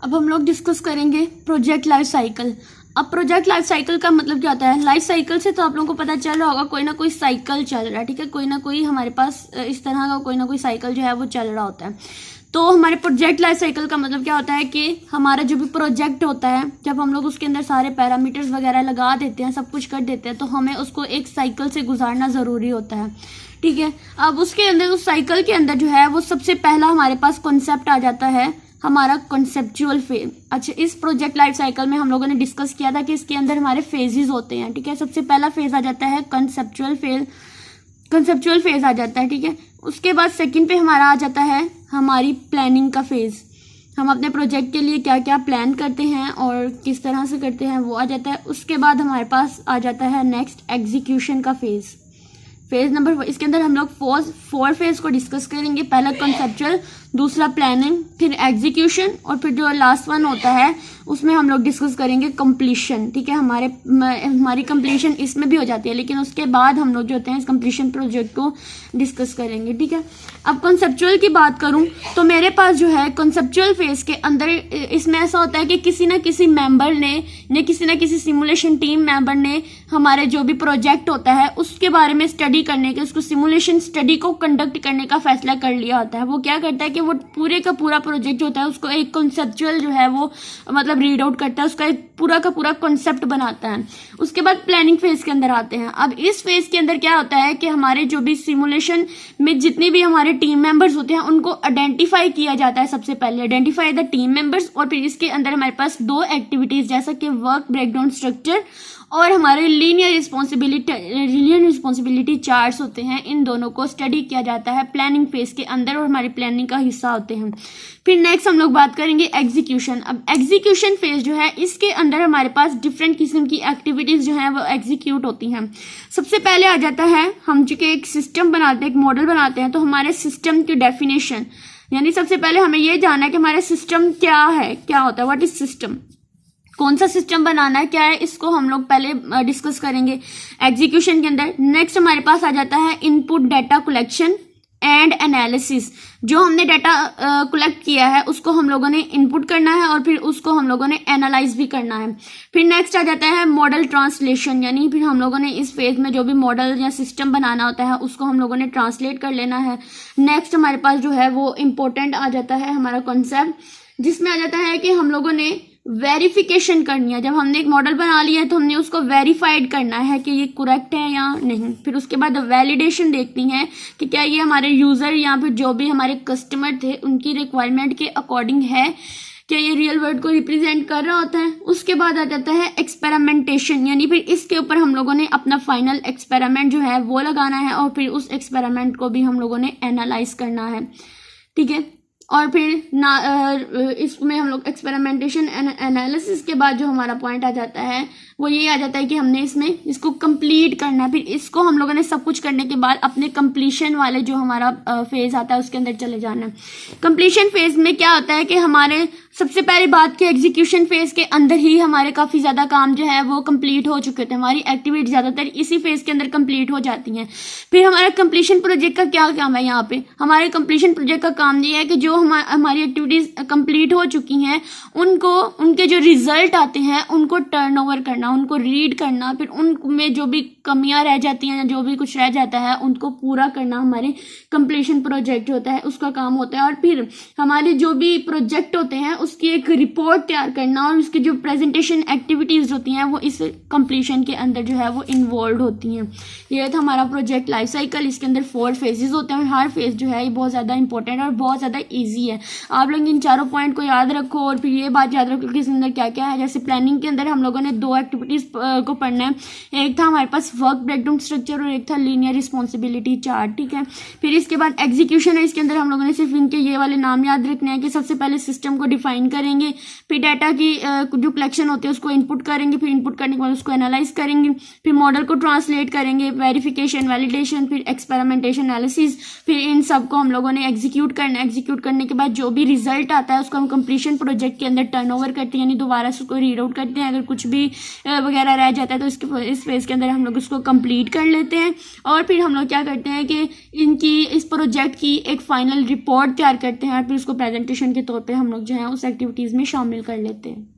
अब हम लोग डिस्कस करेंगे प्रोजेक्ट लाइफ साइकिल। अब प्रोजेक्ट लाइफ साइकिल का मतलब क्या होता है? लाइफ साइकिल से तो आप लोगों को पता चल रहा होगा, कोई ना कोई साइकिल चल रहा है, ठीक है, कोई ना कोई हमारे पास इस तरह का कोई ना कोई साइकिल जो है वो चल रहा होता है। तो हमारे प्रोजेक्ट लाइफ साइकिल का मतलब क्या होता है कि हमारा जो भी प्रोजेक्ट होता है, जब हम लोग उसके अंदर सारे पैरामीटर्स वगैरह लगा देते हैं, सब कुछ कर देते हैं, तो हमें उसको एक साइकिल से गुजारना ज़रूरी होता है, ठीक है। अब उसके अंदर उस साइकिल के अंदर जो है वो सबसे पहला हमारे पास कॉन्सेप्ट आ जाता है हमारा कॉन्सेप्चुअल फेज। अच्छा, इस प्रोजेक्ट लाइफ साइकिल में हम लोगों ने डिस्कस किया था कि इसके अंदर हमारे फेजेस होते हैं, ठीक है। सबसे पहला फेज आ जाता है कंसेप्चुअल फेज आ जाता है, ठीक है। उसके बाद सेकंड पे हमारा आ जाता है हमारी प्लानिंग का फेज। हम अपने प्रोजेक्ट के लिए क्या क्या प्लान करते हैं और किस तरह से करते हैं वो आ जाता है। उसके बाद हमारे पास आ जाता है नेक्स्ट एग्जीक्यूशन का फेज नंबर। इसके अंदर हम लोग फोर फेज को डिस्कस करेंगे। पहला कंसेप्चुअल, दूसरा प्लानिंग, फिर एग्जीक्यूशन, और फिर जो लास्ट वन होता है उसमें हम लोग डिस्कस करेंगे कंप्लीशन, ठीक है। हमारी कंप्लीशन इसमें भी हो जाती है, लेकिन उसके बाद हम लोग जो होते हैं इस कंप्लीशन प्रोजेक्ट को डिस्कस करेंगे, ठीक है। अब कंसेप्चुअल की बात करूं तो मेरे पास जो है कंसेप्चुअल फेज के अंदर इसमें ऐसा होता है कि किसी ना किसी मेंबर ने किसी ना किसी सिमुलेशन टीम मेंबर ने हमारे जो भी प्रोजेक्ट होता है उसके बारे में स्टडी करने के, उसको सिमुलेशन स्टडी को कंडक्ट करने का फैसला कर लिया होता है। वो क्या करता है कि वो पूरे का पूरा प्रोजेक्ट होता है उसको एक कंसेप्चुअल जो है वो मतलब रीड आउट करता है, उसका एक पूरा का पूरा कॉन्सेप्ट बनाता है। उसके बाद प्लानिंग फेज के अंदर आते हैं। अब इस फेज के अंदर क्या होता है कि हमारे जो भी सिमुलेशन में जितने भी हमारे टीम मेंबर्स होते हैं उनको आइडेंटिफाई किया जाता है। सबसे पहले आइडेंटिफाई द टीम मेंबर्स, और फिर इसके अंदर हमारे पास दो एक्टिविटीज जैसा कि वर्क ब्रेकडाउन स्ट्रक्चर और हमारे लीनियर रिस्पॉन्सिबिलिटी चार्ट्स होते हैं। इन दोनों को स्टडी किया जाता है प्लानिंग फेज के अंदर और हमारी प्लानिंग का हिस्सा होते हैं। फिर नेक्स्ट हम लोग बात करेंगे एग्जीक्यूशन। अब एग्जीक्यूशन फेज जो है इसके अंदर हमारे पास डिफरेंट किस्म की एक्टिविटीज जो है वो एग्जीक्यूट होती हैं। सबसे पहले आ जाता है हम चूंकि एक सिस्टम बनाते हैं, एक मॉडल बनाते हैं, तो हमारे सिस्टम की डेफिनेशन, यानी सबसे पहले हमें ये जानना है कि हमारा सिस्टम क्या है, क्या होता है, व्हाट इज सिस्टम, कौन सा सिस्टम बनाना है, क्या है, इसको हम लोग पहले डिस्कस करेंगे एग्जीक्यूशन के अंदर। नेक्स्ट हमारे पास आ जाता है input data collection and analysis. जो हमने डाटा कलेक्ट किया है उसको हम लोगों ने इनपुट करना है और फिर उसको हम लोगों ने एनालाइज भी करना है। फिर नेक्स्ट आ जाता है मॉडल ट्रांसलेशन, यानी फिर हम लोगों ने इस फेज में जो भी मॉडल या सिस्टम बनाना होता है उसको हम लोगों ने ट्रांसलेट कर लेना है। नेक्स्ट हमारे पास जो है वो इम्पोर्टेंट आ जाता है हमारा कॉन्सेप्ट, जिसमें आ जाता है कि हम लोगों ने वेरिफिकेशन करनी है। जब हमने एक मॉडल बना लिया है तो हमने उसको वेरीफाइड करना है कि ये करेक्ट है या नहीं। फिर उसके बाद वैलिडेशन देखनी है कि क्या ये हमारे यूजर या फिर जो भी हमारे कस्टमर थे उनकी रिक्वायरमेंट के अकॉर्डिंग है, क्या ये रियल वर्ल्ड को रिप्रेजेंट कर रहा होता है। उसके बाद आ जाता है एक्सपेरिमेंटेशन, यानी फिर इसके ऊपर हम लोगों ने अपना फाइनल एक्सपेरिमेंट जो है वो लगाना है और फिर उस एक्सपेरिमेंट को भी हम लोगों ने एनालाइज करना है, ठीक है। और फिर इसमें हम लोग एक्सपेरिमेंटेशन एनालिसिस के बाद जो हमारा पॉइंट आ जाता है वो ये आ जाता है कि हमने इसको कंप्लीट करना है। फिर इसको हम लोगों ने सब कुछ करने के बाद अपने कंप्लीशन वाले जो हमारा फेज आता है उसके अंदर चले जाना है। कंप्लीशन फेज में क्या होता है कि हमारे सबसे पहली बात कि एग्जीक्यूशन फेज के अंदर ही हमारे काफ़ी ज़्यादा काम जो है वो कंप्लीट हो चुके थे। हमारी एक्टिविटी ज़्यादातर इसी फेज के अंदर कंप्लीट हो जाती हैं। फिर हमारा कंप्लीशन प्रोजेक्ट का क्या काम है? यहाँ पे हमारे कंप्लीशन प्रोजेक्ट का काम ये है कि जो हमारी एक्टिविटीज़ कंप्लीट हो चुकी हैं उनके जो रिजल्ट आते हैं उनको टर्नओवर करना, उनको रीड करना, फिर उनमें जो भी कमियां रह जाती हैं या जो भी कुछ रह जाता है उनको पूरा करना हमारे कंप्लीशन प्रोजेक्ट होता है, उसका काम होता है। और फिर हमारे जो भी प्रोजेक्ट होते हैं उसकी एक रिपोर्ट तैयार करना और उसकी जो प्रेजेंटेशन एक्टिविटीज़ होती हैं वो इस कंप्लीशन के अंदर जो है वो इन्वॉल्व होती हैं। ये था हमारा प्रोजेक्ट लाइफ साइकिल। इसके अंदर 4 फेजेस होते हैं और हर फेज जो है ये बहुत ज़्यादा इंपॉर्टेंट और बहुत ज़्यादा ईजी है। आप लोग इन चारों पॉइंट को याद रखो और फिर ये बात याद रखो कि इसके अंदर क्या क्या है। जैसे प्लानिंग के अंदर हम लोगों ने 2 एक्टिविटीज़ को पढ़ना है, एक था हमारे पास वर्क ब्रेकडाउन स्ट्रक्चर और एक था लीनियर रिस्पॉन्सिबिलिटी चार्ट, ठीक है। फिर इसके बाद एग्जीक्यूशन है, इसके अंदर हम लोगों ने सिर्फ इनके ये वाले नाम याद रखने हैं कि सबसे पहले सिस्टम को डिफाइन करेंगे, फिर डाटा की जो कलेक्शन होती है उसको इनपुट करेंगे, फिर इनपुट करने के बाद उसको एनालाइज करेंगे, फिर मॉडल को ट्रांसलेट करेंगे, वेरिफिकेशन, वैलिडेशन, फिर एक्सपेरिमेंटेशन, एनालिसिस, फिर इन सब को हम लोगों ने एग्जीक्यूट करना है। एग्जीक्यूट करने के बाद जो भी रिजल्ट आता है उसको हम कंप्लीशन प्रोजेक्ट के अंदर टर्नओवर करते हैं, यानी दोबारा उसको रीड आउट करते हैं। अगर कुछ भी वगैरह रह जाता है तो इस फेज के अंदर हम लोग उसको कंप्लीट कर लेते हैं और फिर हम लोग क्या करते हैं कि इस प्रोजेक्ट की एक फाइनल रिपोर्ट तैयार करते हैं और फिर उसको प्रेजेंटेशन के तौर पे हम लोग जो है उस एक्टिविटीज़ में शामिल कर लेते हैं।